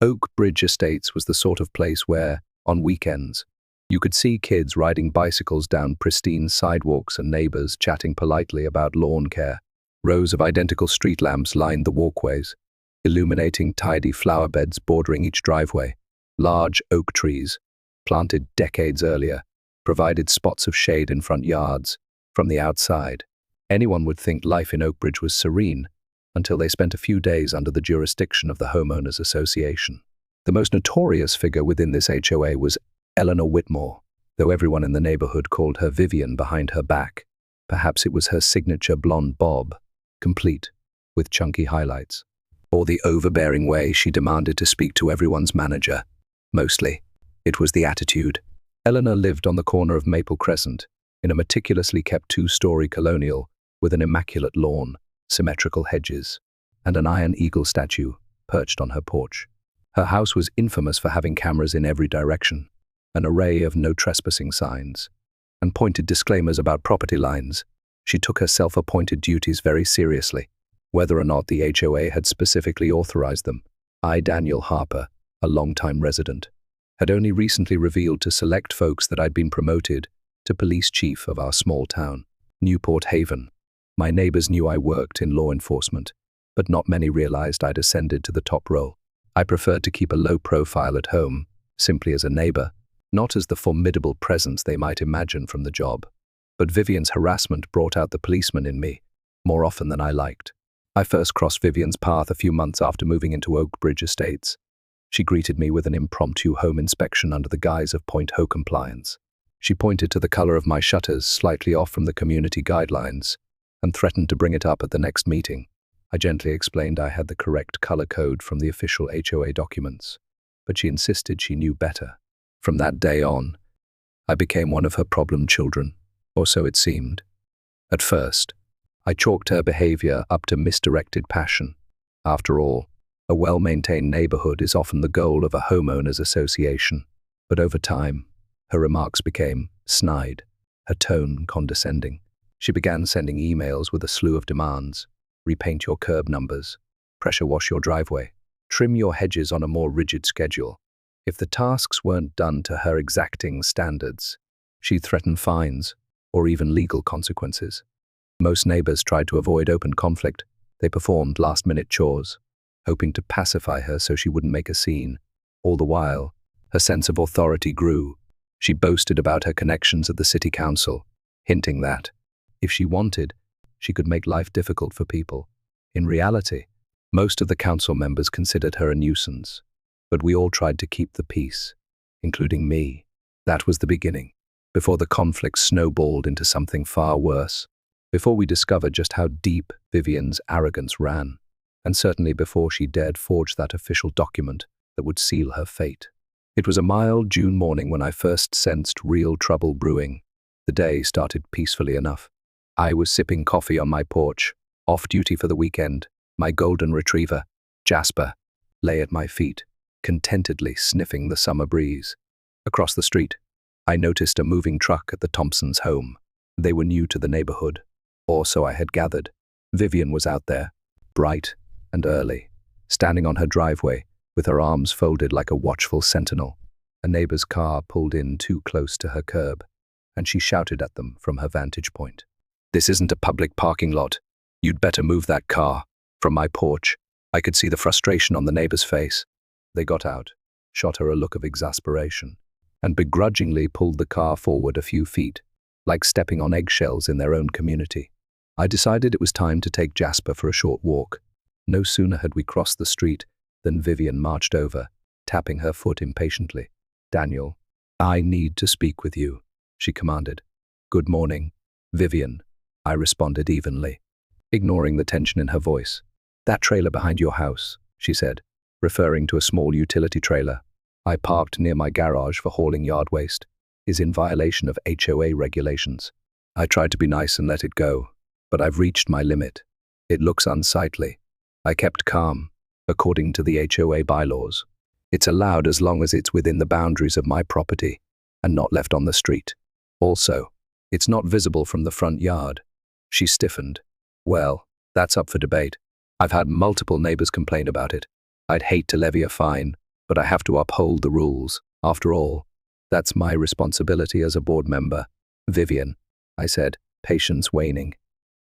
Oak Bridge Estates was the sort of place where, on weekends, you could see kids riding bicycles down pristine sidewalks and neighbors chatting politely about lawn care. Rows of identical street lamps lined the walkways, illuminating tidy flower beds bordering each driveway. Large oak trees, planted decades earlier, provided spots of shade in front yards. From the outside, anyone would think life in Oakbridge was serene until they spent a few days under the jurisdiction of the Homeowners Association. The most notorious figure within this HOA was Eleanor Whitmore, though everyone in the neighborhood called her Vivian behind her back. Perhaps it was her signature blonde bob, complete with chunky highlights, or the overbearing way she demanded to speak to everyone's manager. Mostly, it was the attitude. Eleanor lived on the corner of Maple Crescent, in a meticulously kept two-story colonial with an immaculate lawn, symmetrical hedges, and an iron eagle statue perched on her porch. Her house was infamous for having cameras in every direction, an array of no trespassing signs, and pointed disclaimers about property lines. She took her self-appointed duties very seriously, whether or not the HOA had specifically authorized them. I, Daniel Harper, a longtime resident, had only recently revealed to select folks that I'd been promoted to police chief of our small town, Newport Haven. My neighbors knew I worked in law enforcement, but not many realized I'd ascended to the top role. I preferred to keep a low profile at home, simply as a neighbor, not as the formidable presence they might imagine from the job. But Vivian's harassment brought out the policeman in me, more often than I liked. I first crossed Vivian's path a few months after moving into Oak Bridge Estates. She greeted me with an impromptu home inspection under the guise of Point Ho compliance. She pointed to the color of my shutters slightly off from the community guidelines and threatened to bring it up at the next meeting. I gently explained I had the correct color code from the official HOA documents, but she insisted she knew better. From that day on, I became one of her problem children, or so it seemed. At first, I chalked her behavior up to misdirected passion. After all, a well-maintained neighborhood is often the goal of a homeowners association. But over time, her remarks became snide, her tone condescending. She began sending emails with a slew of demands. Repaint your curb numbers, pressure wash your driveway, trim your hedges on a more rigid schedule. If the tasks weren't done to her exacting standards, she threatened fines or even legal consequences. Most neighbors tried to avoid open conflict. They performed last-minute chores, hoping to pacify her so she wouldn't make a scene. All the while, her sense of authority grew. She boasted about her connections at the city council, hinting that, if she wanted, she could make life difficult for people. In reality, most of the council members considered her a nuisance, but we all tried to keep the peace, including me. That was the beginning, before the conflict snowballed into something far worse, before we discovered just how deep Vivian's arrogance ran, and certainly before she dared forge that official document that would seal her fate. It was a mild June morning when I first sensed real trouble brewing. The day started peacefully enough. I was sipping coffee on my porch, off duty for the weekend. My golden retriever, Jasper, lay at my feet, contentedly sniffing the summer breeze. Across the street, I noticed a moving truck at the Thompsons' home. They were new to the neighborhood, or so I had gathered. Vivian was out there, bright and early, standing on her driveway with her arms folded like a watchful sentinel. A neighbor's car pulled in too close to her curb, and she shouted at them from her vantage point. "This isn't a public parking lot. You'd better move that car." From my porch, I could see the frustration on the neighbor's face. They got out, shot her a look of exasperation, and begrudgingly pulled the car forward a few feet, like stepping on eggshells in their own community. I decided it was time to take Jasper for a short walk. No sooner had we crossed the street than Vivian marched over, tapping her foot impatiently. "Daniel, I need to speak with you," she commanded. "Good morning, Vivian," I responded evenly, ignoring the tension in her voice. "That trailer behind your house," she said, referring to a small utility trailer I parked near my garage for hauling yard waste, is in violation of HOA regulations. I tried to be nice and let it go, but I've reached my limit. It looks unsightly. I kept calm, according to the HOA bylaws. It's allowed as long as it's within the boundaries of my property and not left on the street. Also, it's not visible from the front yard. She stiffened. "Well, that's up for debate. I've had multiple neighbors complain about it. I'd hate to levy a fine, but I have to uphold the rules. After all, that's my responsibility as a board member. Vivian, I said, patience waning.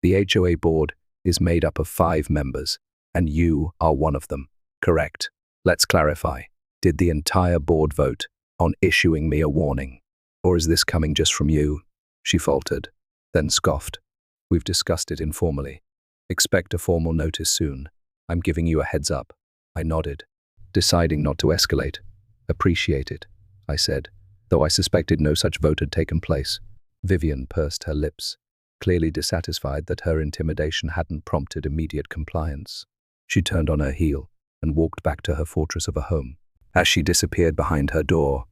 The HOA board is made up of 5 members, and you are one of them. Correct. Let's clarify. Did the entire board vote on issuing me a warning? Or is this coming just from you? She faltered, then scoffed. We've discussed it informally. Expect a formal notice soon. I'm giving you a heads up. I nodded, deciding not to escalate. Appreciate it, I said, though I suspected no such vote had taken place. Vivian pursed her lips, clearly dissatisfied that her intimidation hadn't prompted immediate compliance. She turned on her heel and walked back to her fortress of a home. As she disappeared behind her door,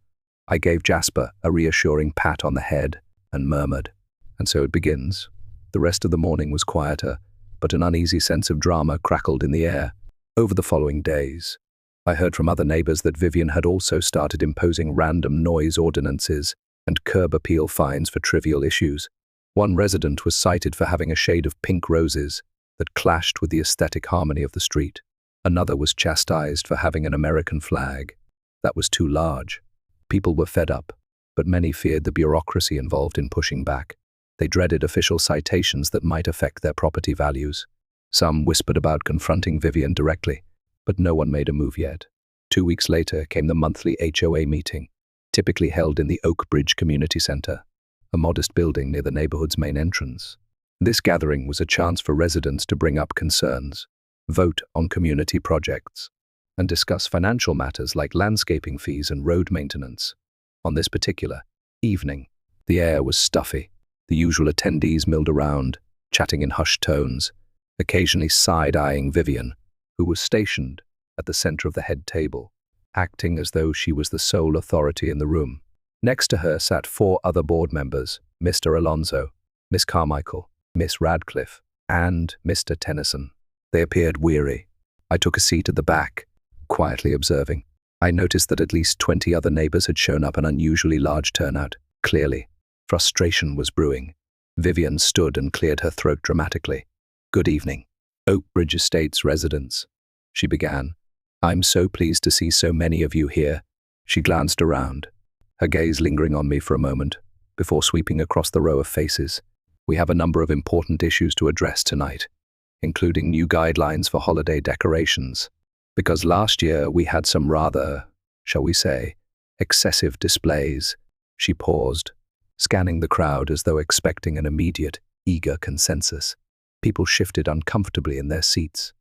I gave Jasper a reassuring pat on the head and murmured, "And so it begins." The rest of the morning was quieter, but an uneasy sense of drama crackled in the air. Over the following days, I heard from other neighbors that Vivian had also started imposing random noise ordinances and curb appeal fines for trivial issues. One resident was cited for having a shade of pink roses that clashed with the aesthetic harmony of the street. Another was chastised for having an American flag that was too large. People were fed up, but many feared the bureaucracy involved in pushing back. They dreaded official citations that might affect their property values. Some whispered about confronting Vivian directly, but no one made a move yet. 2 weeks later came the monthly HOA meeting, typically held in the Oak Bridge Community Center, a modest building near the neighborhood's main entrance. This gathering was a chance for residents to bring up concerns, vote on community projects, and discuss financial matters like landscaping fees and road maintenance. On this particular evening, the air was stuffy. The usual attendees milled around, chatting in hushed tones, occasionally side-eyeing Vivian, who was stationed at the center of the head table, acting as though she was the sole authority in the room. Next to her sat 4 other board members, Mr. Alonso, Miss Carmichael, Miss Radcliffe, and Mr. Tennyson. They appeared weary. I took a seat at the back, quietly observing. I noticed that at least 20 other neighbors had shown up, an unusually large turnout. Clearly, frustration was brewing. Vivian stood and cleared her throat dramatically. "Good evening, Oak Bridge Estates residents," she began. "I'm so pleased to see so many of you here." She glanced around, her gaze lingering on me for a moment, before sweeping across the row of faces. "We have a number of important issues to address tonight, including new guidelines for holiday decorations. Because last year we had some rather, shall we say, excessive displays." She paused, scanning the crowd as though expecting an immediate, eager consensus. People shifted uncomfortably in their seats.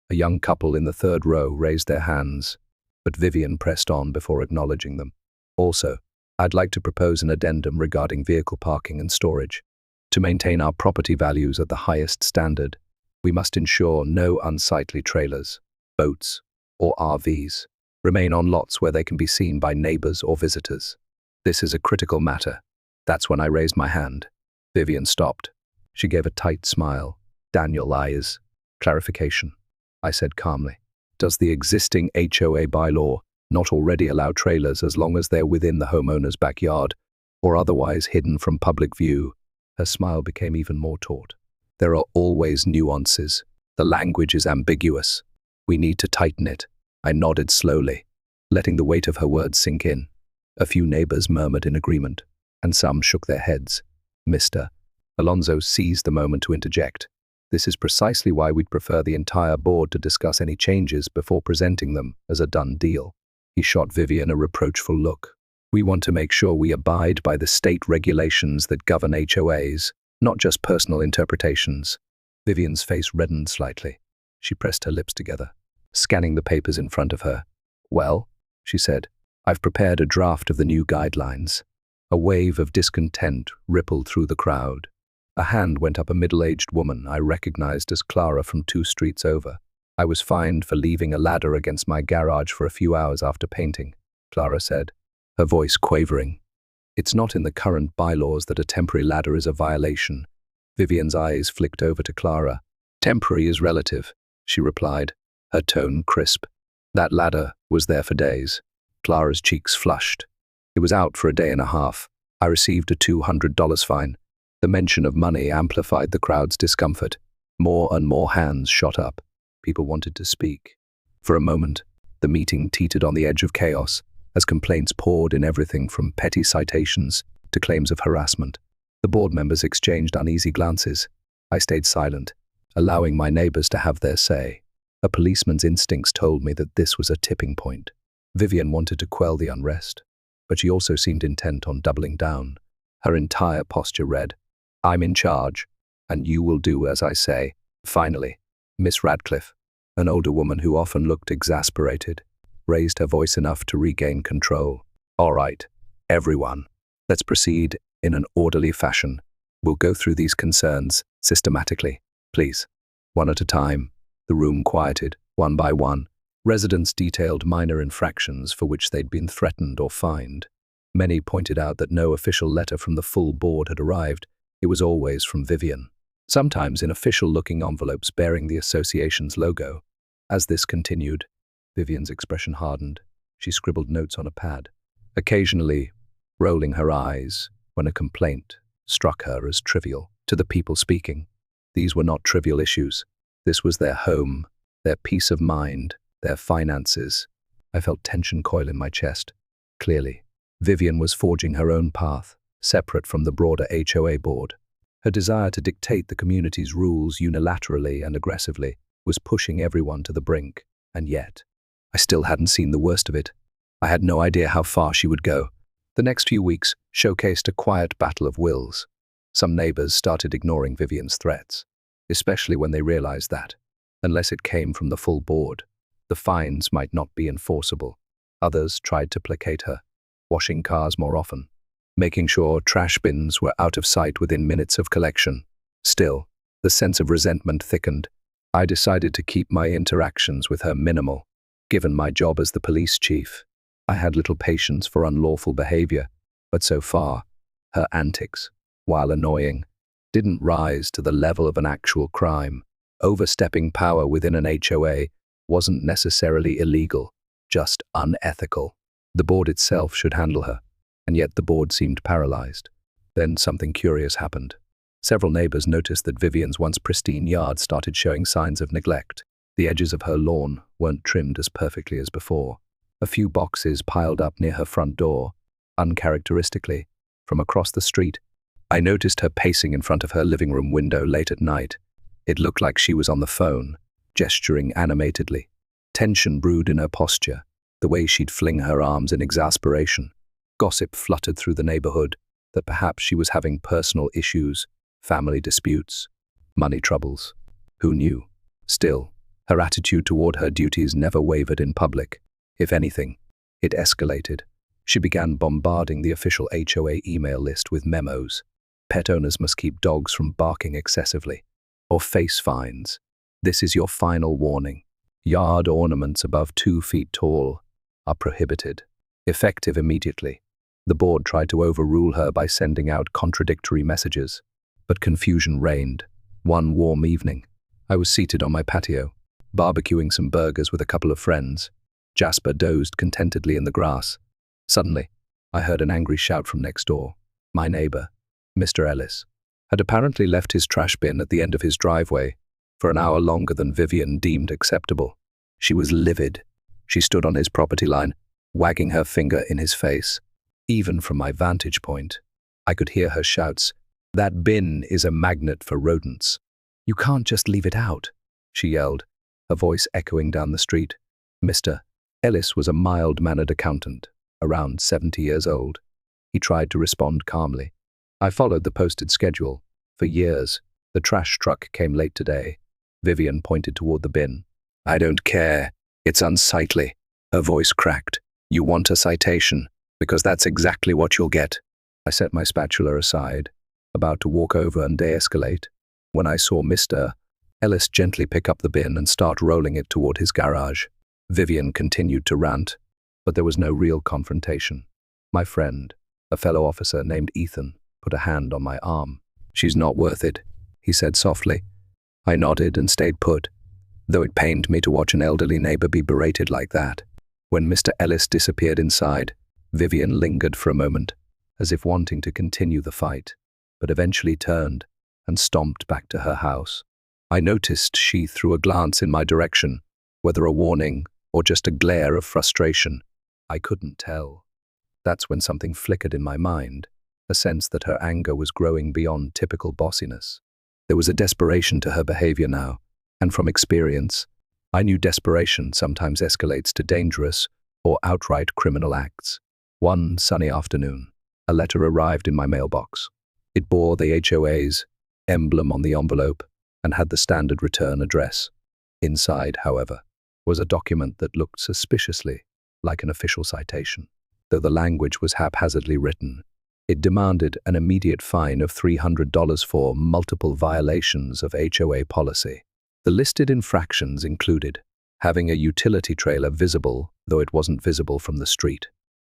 A young couple in the 3rd row raised their hands, but Vivian pressed on before acknowledging them. "Also, I'd like to propose an addendum regarding vehicle parking and storage. To maintain our property values at the highest standard, we must ensure no unsightly trailers, boats, or RVs remain on lots where they can be seen by neighbors or visitors. This is a critical matter." That's when I raised my hand. Vivian stopped. She gave a tight smile. "Daniel, eyes. Clarification," I said calmly. "Does the existing HOA bylaw not already allow trailers as long as they're within the homeowner's backyard or otherwise hidden from public view?" Her smile became even more taut. "There are always nuances. The language is ambiguous. We need to tighten it." I nodded slowly, letting the weight of her words sink in. A few neighbors murmured in agreement, and some shook their heads. Mr. Alonso seized the moment to interject. "This is precisely why we'd prefer the entire board to discuss any changes before presenting them as a done deal." He shot Vivian a reproachful look. "We want to make sure we abide by the state regulations that govern HOAs, not just personal interpretations." Vivian's face reddened slightly. She pressed her lips together, scanning the papers in front of her. "Well," she said, "I've prepared a draft of the new guidelines." A wave of discontent rippled through the crowd. A hand went up a middle-aged woman I recognized as Clara from 2 streets over. "I was fined for leaving a ladder against my garage for a few hours after painting," Clara said, her voice quavering. "It's not in the current bylaws that a temporary ladder is a violation." Vivian's eyes flicked over to Clara. "Temporary is relative," she replied, her tone crisp. "That ladder was there for days." Clara's cheeks flushed. "It was out for a day and a half. I received a $200 fine." The mention of money amplified the crowd's discomfort. More and more hands shot up. People wanted to speak. For a moment, The meeting teetered on the edge of chaos, as complaints poured in everything from petty citations to claims of harassment. The board members exchanged uneasy glances. I stayed silent, allowing my neighbors to have their say. A policeman's instincts told me that this was a tipping point. Vivian wanted to quell the unrest, but she also seemed intent on doubling down. Her entire posture read, "I'm in charge, and you will do as I say." Finally, Miss Radcliffe, an older woman who often looked exasperated, raised her voice enough to regain control. "All right, everyone, let's proceed in an orderly fashion. We'll go through these concerns systematically, please." One at a time, the room quieted, one by one. Residents detailed minor infractions for which they'd been threatened or fined. Many pointed out that no official letter from the full board had arrived. It was always from Vivian, sometimes in official-looking envelopes bearing the association's logo. As this continued, Vivian's expression hardened. She scribbled notes on a pad, occasionally rolling her eyes when a complaint struck her as trivial. To the people speaking, these were not trivial issues. This was their home, their peace of mind, their finances. I felt tension coil in my chest. Clearly, Vivian was forging her own path, separate from the broader HOA board. Her desire to dictate the community's rules unilaterally and aggressively was pushing everyone to the brink, and yet, I still hadn't seen the worst of it. I had no idea how far she would go. The next few weeks showcased a quiet battle of wills. Some neighbors started ignoring Vivian's threats, especially when they realized that, unless it came from the full board, the fines might not be enforceable. Others tried to placate her, washing cars more often, making sure trash bins were out of sight within minutes of collection. Still, the sense of resentment thickened. I decided to keep my interactions with her minimal. Given my job as the police chief, I had little patience for unlawful behavior, but so far, her antics, while annoying, didn't rise to the level of an actual crime. Overstepping power within an HOA wasn't necessarily illegal, just unethical. The board itself should handle her, and yet the board seemed paralyzed. Then something curious happened. Several neighbors noticed that Vivian's once pristine yard started showing signs of neglect. The edges of her lawn weren't trimmed as perfectly as before. A few boxes piled up near her front door, uncharacteristically. From across the street, I noticed her pacing in front of her living room window late at night. It looked like she was on the phone, gesturing animatedly. Tension brewed in her posture, the way she'd fling her arms in exasperation. Gossip fluttered through the neighborhood that perhaps she was having personal issues, family disputes, money troubles. Who knew? Still, her attitude toward her duties never wavered in public. If anything, it escalated. She began bombarding the official HOA email list with memos. Pet owners must keep dogs from barking excessively, or face fines. This is your final warning. Yard ornaments above 2 feet tall are prohibited. Effective immediately. The board tried to overrule her by sending out contradictory messages, but confusion reigned. One warm evening, I was seated on my patio, barbecuing some burgers with a couple of friends. Jasper dozed contentedly in the grass. Suddenly, I heard an angry shout from next door. My neighbor, Mr. Ellis, had apparently left his trash bin at the end of his driveway for an hour longer than Vivian deemed acceptable. She was livid. She stood on his property line, wagging her finger in his face. Even from my vantage point, I could hear her shouts, "That bin is a magnet for rodents. You can't just leave it out," she yelled, her voice echoing down the street. Mr. Ellis was a mild-mannered accountant, around 70 years old. He tried to respond calmly. I followed the posted schedule. For years, the trash truck came late today. Vivian pointed toward the bin. "I don't care. It's unsightly." Her voice cracked. "You want a citation, because that's exactly what you'll get." I set my spatula aside, about to walk over and de-escalate, when I saw Mr. Ellis gently pick up the bin and start rolling it toward his garage. Vivian continued to rant, but there was no real confrontation. My friend, a fellow officer named Ethan, put a hand on my arm. "She's not worth it," he said softly. I nodded and stayed put, though it pained me to watch an elderly neighbor be berated like that. When Mr. Ellis disappeared inside, Vivian lingered for a moment, as if wanting to continue the fight, but eventually turned and stomped back to her house. I noticed she threw a glance in my direction, whether a warning or just a glare of frustration. I couldn't tell. That's when something flickered in my mind, a sense that her anger was growing beyond typical bossiness. There was a desperation to her behavior now, and from experience, I knew desperation sometimes escalates to dangerous or outright criminal acts. One sunny afternoon, a letter arrived in my mailbox. It bore the HOA's emblem on the envelope and had the standard return address. Inside, however, was a document that looked suspiciously like an official citation. Though the language was haphazardly written, it demanded an immediate fine of $300 for multiple violations of HOA policy. The listed infractions included having a utility trailer visible, though it wasn't visible from the street,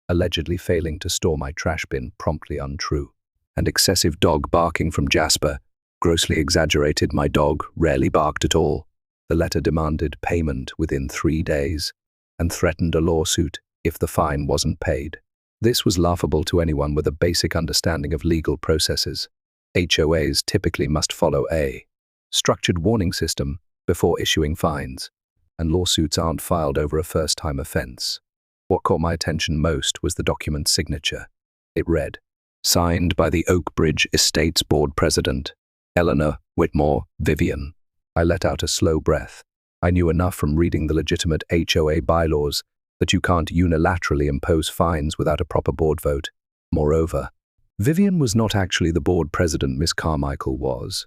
allegedly failing to store my trash bin promptly untrue, and excessive dog barking from Jasper, grossly exaggerated. My dog rarely barked at all. The letter demanded payment within 3 days and threatened a lawsuit if the fine wasn't paid. This was laughable to anyone with a basic understanding of legal processes. HOAs typically must follow a structured warning system before issuing fines, and lawsuits aren't filed over a first-time offense. What caught my attention most was the document's signature. It read, "Signed by the Oak Bridge Estates Board President, Eleanor Whitmore Vivian." I let out a slow breath. I knew enough from reading the legitimate HOA bylaws that you can't unilaterally impose fines without a proper board vote. Moreover, Vivian was not actually the board president Miss Carmichael was.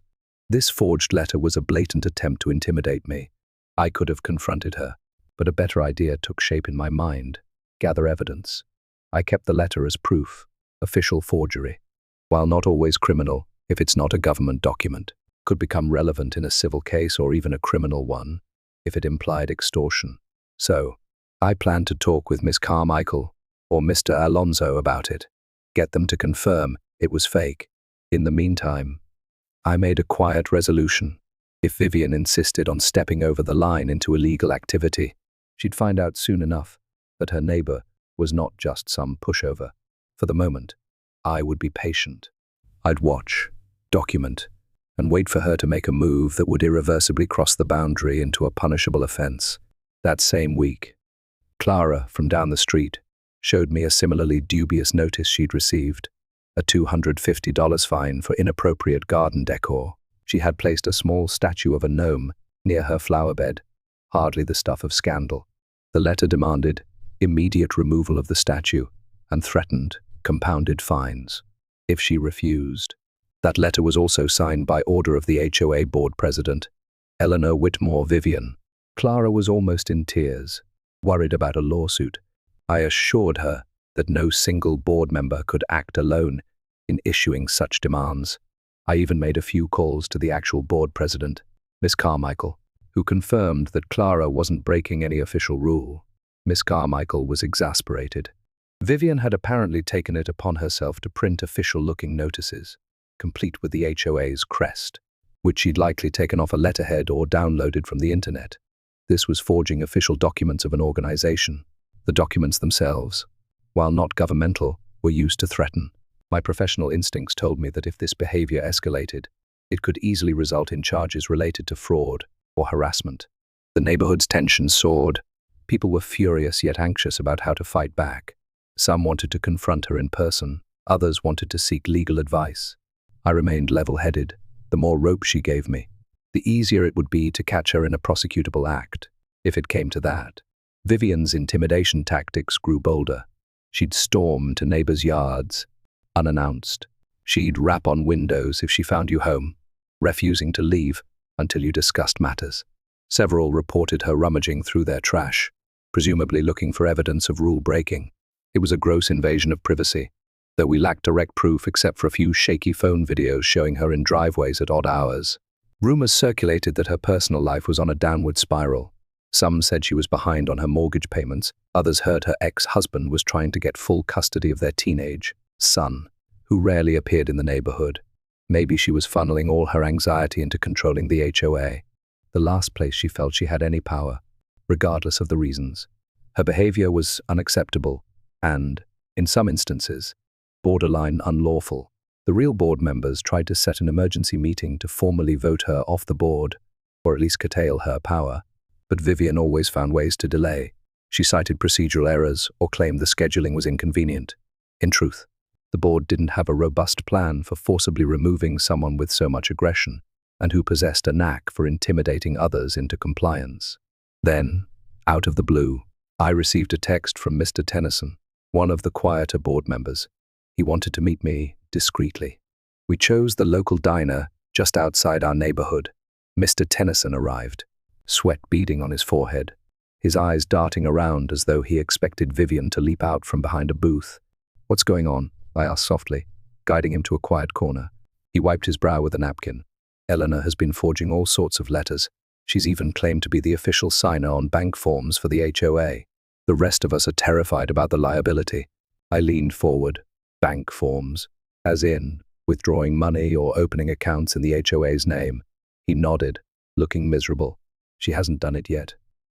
This forged letter was a blatant attempt to intimidate me. I could have confronted her, but a better idea took shape in my mind: gather evidence. I kept the letter as proof, official forgery. While not always criminal, if it's not a government document, could become relevant in a civil case or even a criminal one, if it implied extortion. So, I planned to talk with Miss Carmichael or Mr. Alonso about it, get them to confirm it was fake. In the meantime, I made a quiet resolution. If Vivian insisted on stepping over the line into illegal activity, she'd find out soon enough that her neighbor was not just some pushover. For the moment, I would be patient. I'd watch, document, and wait for her to make a move that would irreversibly cross the boundary into a punishable offense. That same week, Clara, from down the street, showed me a similarly dubious notice she'd received, a $250 fine for inappropriate garden decor. She had placed a small statue of a gnome near her flower bed, hardly the stuff of scandal. The letter demanded immediate removal of the statue and threatened compounded fines if she refused. That letter was also signed by order of the HOA board president, Eleanor Whitmore Vivian. Clara was almost in tears, worried about a lawsuit. I assured her that no single board member could act alone in issuing such demands. I even made a few calls to the actual board president, Miss Carmichael, who confirmed that Clara wasn't breaking any official rule. Miss Carmichael was exasperated. Vivian had apparently taken it upon herself to print official-looking notices, complete with the HOA's crest, which she'd likely taken off a letterhead or downloaded from the internet. This was forging official documents of an organization. The documents themselves, while not governmental, were used to threaten. My professional instincts told me that if this behavior escalated, it could easily result in charges related to fraud or harassment. The neighborhood's tension soared. People were furious yet anxious about how to fight back. Some wanted to confront her in person. Others wanted to seek legal advice. I remained level-headed. The more rope she gave me, the easier it would be to catch her in a prosecutable act, if it came to that. Vivian's intimidation tactics grew bolder. She'd storm to neighbors' yards, unannounced. She'd rap on windows if she found you home, refusing to leave until you discussed matters. Several reported her rummaging through their trash, presumably looking for evidence of rule-breaking. It was a gross invasion of privacy, though we lacked direct proof except for a few shaky phone videos showing her in driveways at odd hours. Rumors circulated that her personal life was on a downward spiral. Some said she was behind on her mortgage payments. Others heard her ex-husband was trying to get full custody of their teenage son, who rarely appeared in the neighborhood. Maybe she was funneling all her anxiety into controlling the HOA, the last place she felt she had any power, regardless of the reasons. Her behavior was unacceptable and, in some instances, borderline unlawful. The real board members tried to set an emergency meeting to formally vote her off the board, or at least curtail her power, but Vivian always found ways to delay. She cited procedural errors or claimed the scheduling was inconvenient. In truth, the board didn't have a robust plan for forcibly removing someone with so much aggression and who possessed a knack for intimidating others into compliance. Then, out of the blue, I received a text from Mr. Tennyson, one of the quieter board members. He wanted to meet me discreetly. We chose the local diner just outside our neighborhood. Mr. Tennyson arrived, sweat beading on his forehead, his eyes darting around as though he expected Vivian to leap out from behind a booth. "What's going on?" I asked softly, guiding him to a quiet corner. He wiped his brow with a napkin. "Eleanor has been forging all sorts of letters. She's even claimed to be the official signer on bank forms for the HOA. The rest of us are terrified about the liability." I leaned forward. "Bank forms? As in, withdrawing money or opening accounts in the HOA's name?" He nodded, looking miserable. "She hasn't done it yet,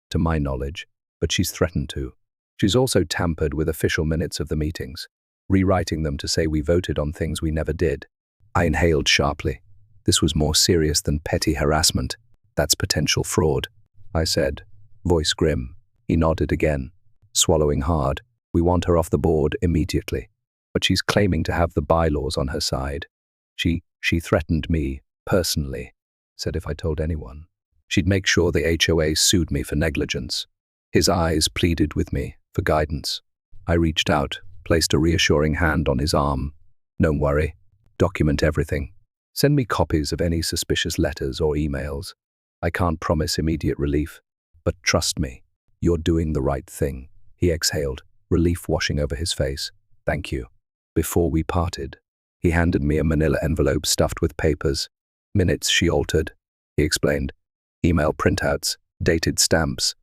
to my knowledge, but she's threatened to. She's also tampered with official minutes of the meetings, rewriting them to say we voted on things we never did." I inhaled sharply. This was more serious than petty harassment. "That's potential fraud," I said, voice grim. He nodded again, swallowing hard. "We want her off the board immediately. But she's claiming to have the bylaws on her side. She threatened me, personally, said if I told anyone, she'd make sure the HOA sued me for negligence." His eyes pleaded with me for guidance. I reached out, placed a reassuring hand on his arm. "Don't worry. Document everything. Send me copies of any suspicious letters or emails. I can't promise immediate relief, but trust me, you're doing the right thing." He exhaled, relief washing over his face. "Thank you." Before we parted, he handed me a manila envelope stuffed with papers. "Minutes she altered," he explained. "Email printouts, dated stamps,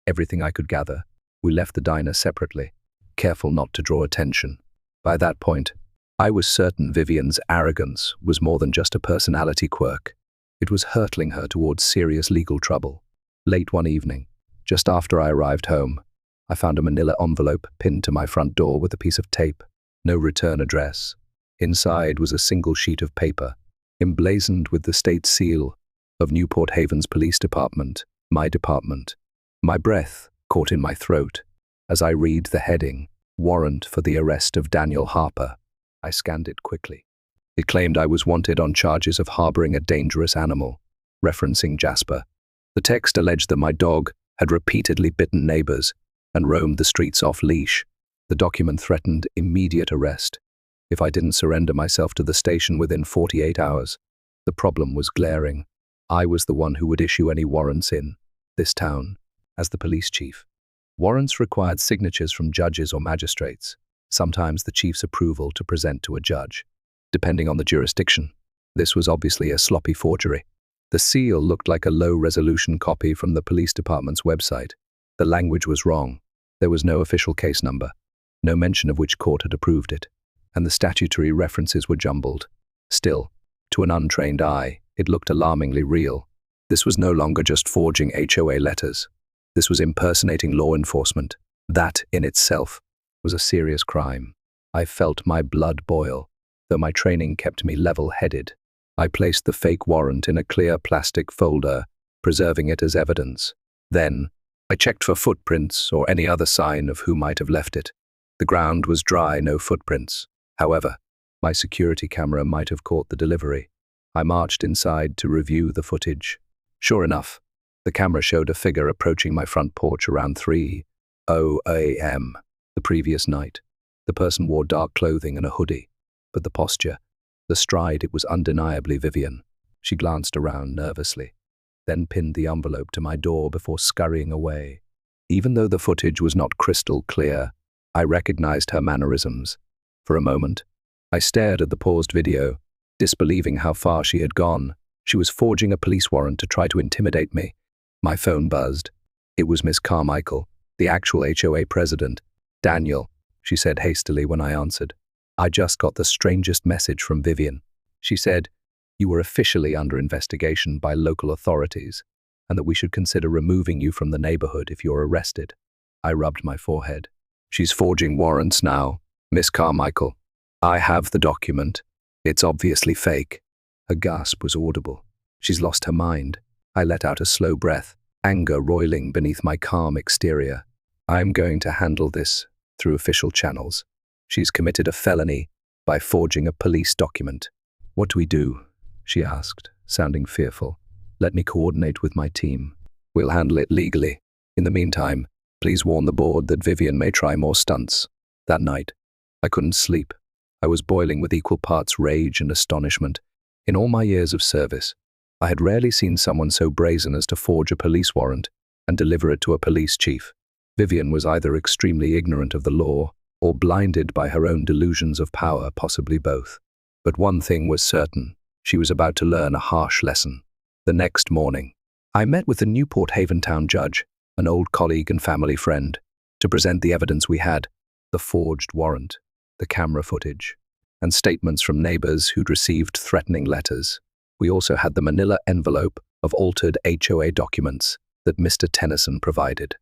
everything I could gather." We left the diner separately, careful not to draw attention. By that point, I was certain Vivian's arrogance was more than just a personality quirk. It was hurtling her towards serious legal trouble. Late one evening, just after I arrived home, I found a manila envelope pinned to my front door with a piece of tape. No return address. Inside was a single sheet of paper, emblazoned with the state seal of Newport Haven's Police Department, my department. My breath caught in my throat as I read the heading, "Warrant for the arrest of Daniel Harper." I scanned it quickly. It claimed I was wanted on charges of harboring a dangerous animal, referencing Jasper. The text alleged that my dog had repeatedly bitten neighbors and roamed the streets off-leash. The document threatened immediate arrest if I didn't surrender myself to the station within 48 hours. The problem was glaring. I was the one who would issue any warrants in this town, as the police chief. Warrants required signatures from judges or magistrates, sometimes the chief's approval to present to a judge, depending on the jurisdiction. This was obviously a sloppy forgery. The seal looked like a low-resolution copy from the police department's website. The language was wrong. There was no official case number, no mention of which court had approved it, and the statutory references were jumbled. Still, to an untrained eye, it looked alarmingly real. This was no longer just forging HOA letters. This was impersonating law enforcement. That, in itself, was a serious crime. I felt my blood boil, though my training kept me level-headed. I placed the fake warrant in a clear plastic folder, preserving it as evidence. Then, I checked for footprints or any other sign of who might have left it. The ground was dry, no footprints. However, my security camera might have caught the delivery. I marched inside to review the footage. Sure enough, the camera showed a figure approaching my front porch around 3:00 a.m. the previous night. The person wore dark clothing and a hoodie, but the posture, the stride, it was undeniably Vivian. She glanced around nervously, then pinned the envelope to my door before scurrying away. Even though the footage was not crystal clear, I recognized her mannerisms. For a moment, I stared at the paused video, disbelieving how far she had gone. She was forging a police warrant to try to intimidate me. My phone buzzed. It was Miss Carmichael, the actual HOA president. "Daniel," she said hastily when I answered. "I just got the strangest message from Vivian. She said you were officially under investigation by local authorities and that we should consider removing you from the neighborhood if you're arrested." I rubbed my forehead. "She's forging warrants now, Miss Carmichael. I have the document. It's obviously fake." A gasp was audible. "She's lost her mind." I let out a slow breath, anger roiling beneath my calm exterior. I'm going to handle this through official channels. She's committed a felony by forging a police document. What do we do? She asked, sounding fearful. Let me coordinate with my team. We'll handle it legally. In the meantime, please warn the board that Vivian may try more stunts. That night, I couldn't sleep. I was boiling with equal parts rage and astonishment. In all my years of service, I had rarely seen someone so brazen as to forge a police warrant and deliver it to a police chief. Vivian was either extremely ignorant of the law or blinded by her own delusions of power, possibly both. But one thing was certain. She was about to learn a harsh lesson. The next morning, I met with the Newport Haven town judge, an old colleague and family friend, to present the evidence we had, the forged warrant, the camera footage, and statements from neighbors who'd received threatening letters. We also had the manila envelope of altered HOA documents that Mr. Tennyson provided.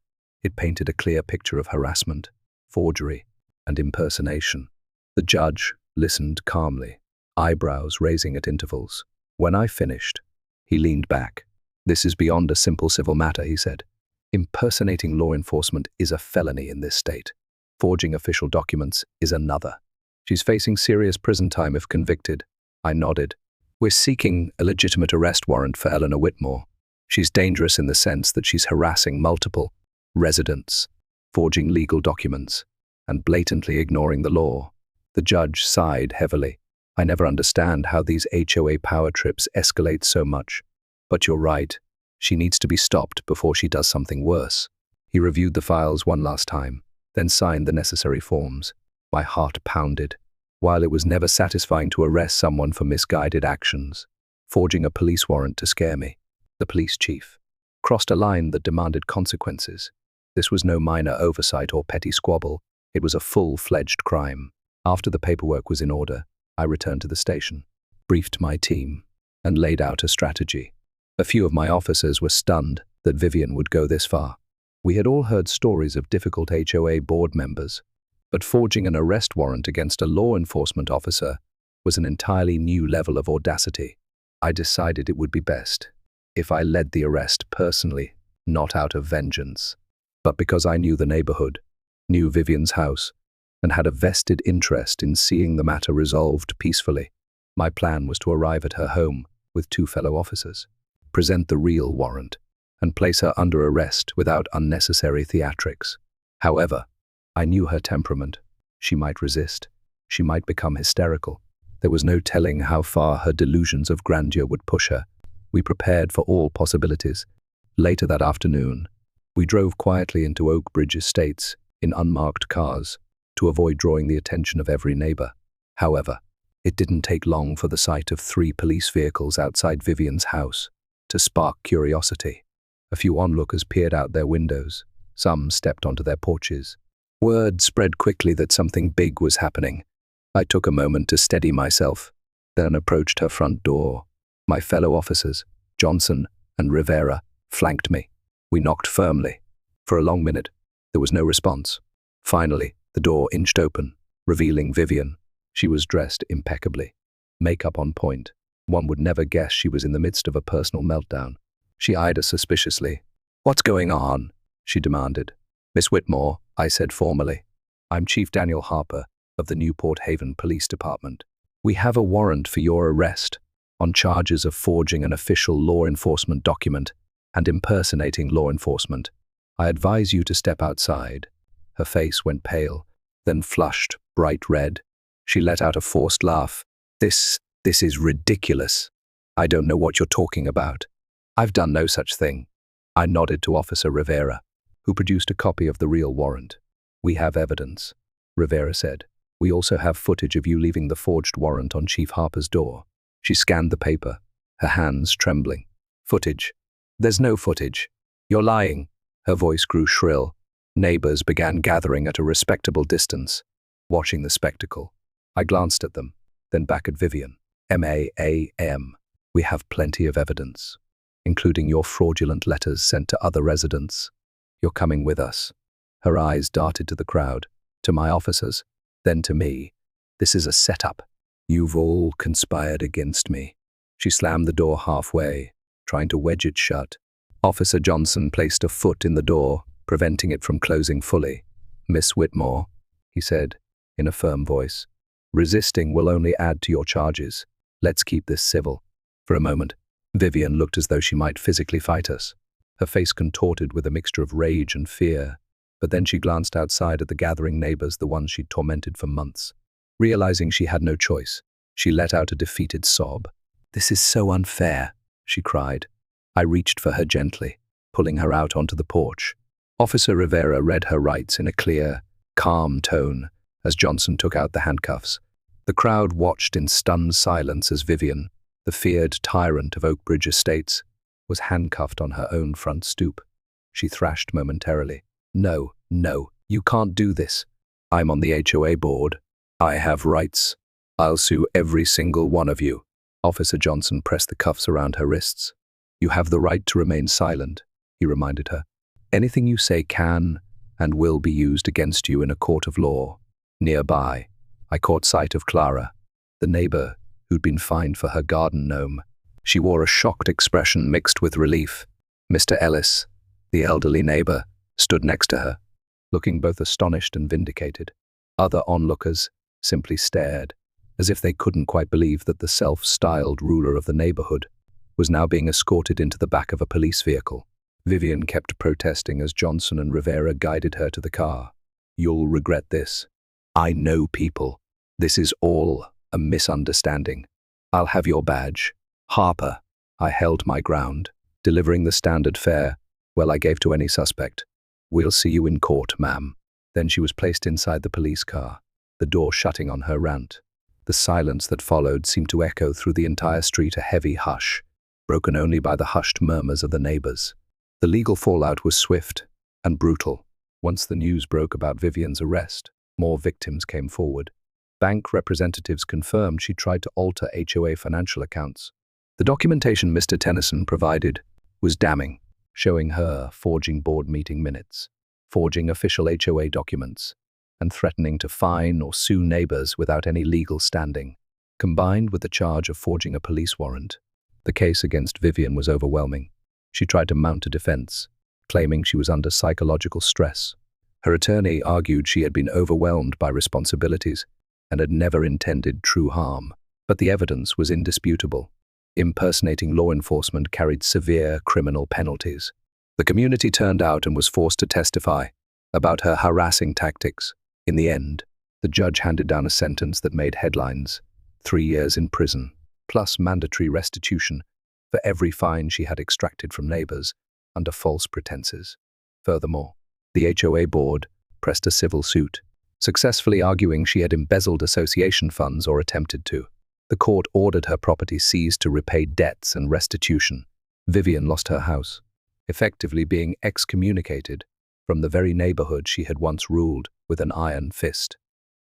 It painted a clear picture of harassment, forgery, and impersonation. The judge listened calmly, eyebrows raising at intervals. When I finished, he leaned back. This is beyond a simple civil matter, he said. Impersonating law enforcement is a felony in this state. Forging official documents is another. She's facing serious prison time if convicted. I nodded. We're seeking a legitimate arrest warrant for Eleanor Whitmore. She's dangerous in the sense that she's harassing multiple residents, forging legal documents, and blatantly ignoring the law. The judge sighed heavily. I never understand how these HOA power trips escalate so much. But you're right. She needs to be stopped before she does something worse. He reviewed the files one last time, then signed the necessary forms. My heart pounded. While it was never satisfying to arrest someone for misguided actions, forging a police warrant to scare me, the police chief, crossed a line that demanded consequences. This was no minor oversight or petty squabble. It was a full-fledged crime. After the paperwork was in order, I returned to the station, briefed my team, and laid out a strategy. A few of my officers were stunned that Vivian would go this far. We had all heard stories of difficult HOA board members, but forging an arrest warrant against a law enforcement officer was an entirely new level of audacity. I decided it would be best if I led the arrest personally, not out of vengeance, but because I knew the neighborhood, knew Vivian's house, and had a vested interest in seeing the matter resolved peacefully. My plan was to arrive at her home with two fellow officers, present the real warrant, and place her under arrest without unnecessary theatrics. However, I knew her temperament. She might resist. She might become hysterical. There was no telling how far her delusions of grandeur would push her. We prepared for all possibilities. Later that afternoon, we drove quietly into Oak Bridge Estates in unmarked cars to avoid drawing the attention of every neighbor. However, it didn't take long for the sight of 3 police vehicles outside Vivian's house to spark curiosity. A few onlookers peered out their windows. Some stepped onto their porches. Word spread quickly that something big was happening. I took a moment to steady myself, then approached her front door. My fellow officers, Johnson and Rivera, flanked me. We knocked firmly. For a long minute, there was no response. Finally, the door inched open, revealing Vivian. She was dressed impeccably, makeup on point. One would never guess she was in the midst of a personal meltdown. She eyed us suspiciously. "What's going on?" she demanded. "Miss Whitmore," I said formally. "I'm Chief Daniel Harper of the Newport Haven Police Department. We have a warrant for your arrest on charges of forging an official law enforcement document and impersonating law enforcement. I advise you to step outside." Her face went pale, then flushed bright red. She let out a forced laugh. This is ridiculous. I don't know what you're talking about. I've done no such thing." I nodded to Officer Rivera, who produced a copy of the real warrant. "We have evidence," Rivera said. "We also have footage of you leaving the forged warrant on Chief Harper's door." She scanned the paper, her hands trembling. "Footage? There's no footage. You're lying." Her voice grew shrill. Neighbors began gathering at a respectable distance, watching the spectacle. I glanced at them, then back at Vivian. "Ma'am, we have plenty of evidence, including your fraudulent letters sent to other residents. You're coming with us." Her eyes darted to the crowd, to my officers, then to me. "This is a setup. You've all conspired against me." She slammed the door halfway, trying to wedge it shut. Officer Johnson placed a foot in the door, preventing it from closing fully. "Miss Whitmore," he said, in a firm voice, "resisting will only add to your charges. Let's keep this civil." For a moment, Vivian looked as though she might physically fight us, her face contorted with a mixture of rage and fear. But then she glanced outside at the gathering neighbors, the ones she'd tormented for months. Realizing she had no choice, she let out a defeated sob. "This is so unfair," she cried. I reached for her gently, pulling her out onto the porch. Officer Rivera read her rights in a clear, calm tone as Johnson took out the handcuffs. The crowd watched in stunned silence as Vivian, the feared tyrant of Oakbridge Estates, was handcuffed on her own front stoop. She thrashed momentarily. "No, no, you can't do this. I'm on the HOA board. I have rights. I'll sue every single one of you." Officer Johnson pressed the cuffs around her wrists. "You have the right to remain silent," he reminded her. "Anything you say can and will be used against you in a court of law." Nearby, I caught sight of Clara, the neighbor who'd been fined for her garden gnome. She wore a shocked expression mixed with relief. Mr. Ellis, the elderly neighbor, stood next to her, looking both astonished and vindicated. Other onlookers simply stared, as if they couldn't quite believe that the self-styled ruler of the neighborhood was now being escorted into the back of a police vehicle. Vivian kept protesting as Johnson and Rivera guided her to the car. "You'll regret this. I know people. This is all a misunderstanding. I'll have your badge. Harper." I held my ground, delivering the standard fare, well, I gave to any suspect. "We'll see you in court, ma'am." Then she was placed inside the police car, the door shutting on her rant. The silence that followed seemed to echo through the entire street, a heavy hush, broken only by the hushed murmurs of the neighbors. The legal fallout was swift and brutal. Once the news broke about Vivian's arrest, more victims came forward. Bank representatives confirmed she tried to alter HOA financial accounts. The documentation Mr. Tennyson provided was damning, showing her forging board meeting minutes, forging official HOA documents, and threatening to fine or sue neighbors without any legal standing. Combined with the charge of forging a police warrant, the case against Vivian was overwhelming. She tried to mount a defense, claiming she was under psychological stress. Her attorney argued she had been overwhelmed by responsibilities and had never intended true harm. But the evidence was indisputable. Impersonating law enforcement carried severe criminal penalties. The community turned out and was forced to testify about her harassing tactics. In the end, the judge handed down a sentence that made headlines: 3 years in prison, plus mandatory restitution for every fine she had extracted from neighbors under false pretenses. Furthermore, the HOA board pressed a civil suit, successfully arguing she had embezzled association funds or attempted to. The court ordered her property seized to repay debts and restitution. Vivian lost her house, effectively being excommunicated from the very neighborhood she had once ruled with an iron fist.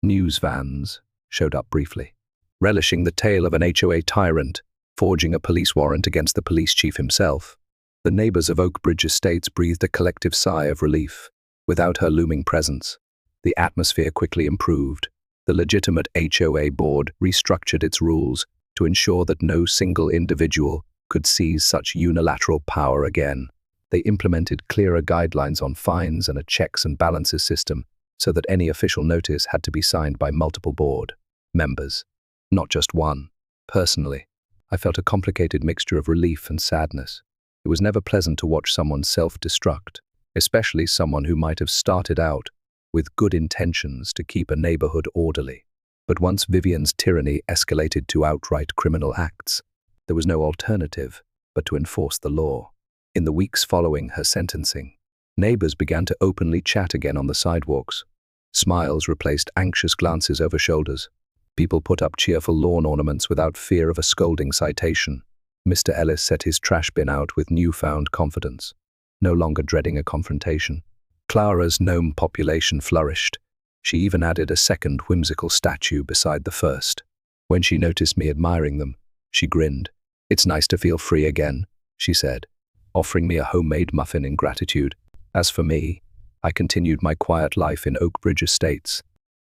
News vans showed up briefly, relishing the tale of an HOA tyrant forging a police warrant against the police chief himself. The neighbors of Oakbridge Estates breathed a collective sigh of relief. Without her looming presence, the atmosphere quickly improved. The legitimate HOA board restructured its rules to ensure that no single individual could seize such unilateral power again. They implemented clearer guidelines on fines and a checks and balances system so that any official notice had to be signed by multiple board members, not just one. Personally, I felt a complicated mixture of relief and sadness. It was never pleasant to watch someone self-destruct, especially someone who might have started out with good intentions to keep a neighborhood orderly. But once Vivian's tyranny escalated to outright criminal acts, there was no alternative but to enforce the law. In the weeks following her sentencing, neighbors began to openly chat again on the sidewalks. Smiles replaced anxious glances over shoulders. People put up cheerful lawn ornaments without fear of a scolding citation. Mr. Ellis set his trash bin out with newfound confidence, no longer dreading a confrontation. Clara's gnome population flourished. She even added a second whimsical statue beside the first. When she noticed me admiring them, she grinned. "It's nice to feel free again," she said, offering me a homemade muffin in gratitude. As for me, I continued my quiet life in Oakbridge Estates.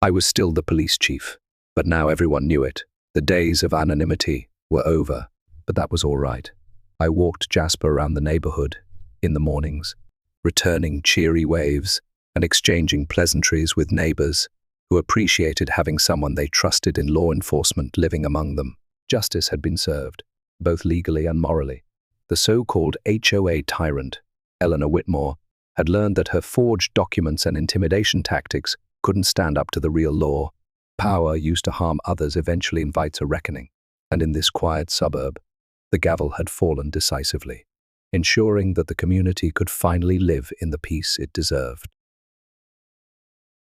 I was still the police chief, but now everyone knew it. The days of anonymity were over, but that was all right. I walked Jasper around the neighborhood in the mornings, returning cheery waves and exchanging pleasantries with neighbors who appreciated having someone they trusted in law enforcement living among them. Justice had been served, both legally and morally. The so-called HOA tyrant, Eleanor Whitmore, had learned that her forged documents and intimidation tactics couldn't stand up to the real law. Power used to harm others eventually invites a reckoning, and in this quiet suburb, the gavel had fallen decisively, ensuring that the community could finally live in the peace it deserved.